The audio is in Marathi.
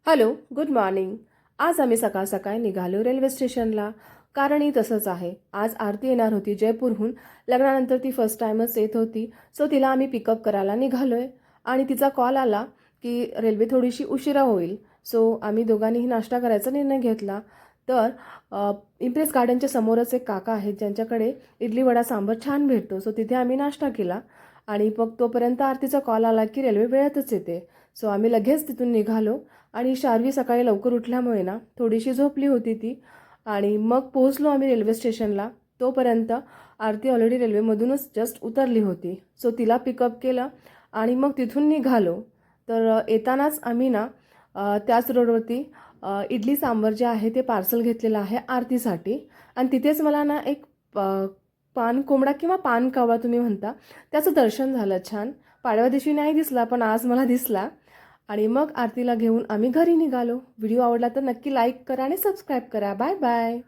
Hello, good morning. आज आम्ही सकाळ सकाळी निघालो रेल्वे स्टेशनला. कारणही तसंच आहे. आज आरती येणार होती जयपूरहून. लग्नानंतर ती फर्स्ट टाइमच येत होती. सो तिला आम्ही पिकअप करायला निघालोय आणि तिचा कॉल आला की रेल्वे थोडीशी उशिरा होईल. सो आम्ही दोघांनीही नाश्ता करायचा निर्णय घेतला. तर इम्प्रेस गार्डनच्या समोरच एक काका आहेत ज्यांच्याकडे इडली वडा सांबर छान भेटतो. सो तिथे आम्ही नाश्ता केला आणि मग तोपर्यंत आरतीचा कॉल आला की रेल्वे वेळेतच येते. सो आम्ही लगेच तिथून निघालो आणि शार्वी सकाळी लवकर उठल्यामुळे ना थोडीशी झोपली होती ती. आणि मग पोहोचलो आम्ही रेल्वे स्टेशनला. तोपर्यंत आरती ऑलरेडी रेल्वेमधूनच जस्ट उतरली होती. सो तिला पिकअप केलं आणि मग तिथून निघालो. तर येतानाच आम्ही ना त्याच रोडवरती इडली सांबर जे आहे ते पार्सल घेतलेलं आहे आरतीसाठी. आणि तिथेच मला ना एक पान कोंबडा किंवा पान कावळा तुम्ही म्हणता त्याचं दर्शन झालं छान. पाडव्या दिवशी नाही दिसला पण आज मला दिसला. आणि मग आरतीला घेऊन आम्ही घरी निघालो. व्हिडिओ आवडला तर नक्की लाईक करा आणि सबस्क्राईब करा. Bye bye.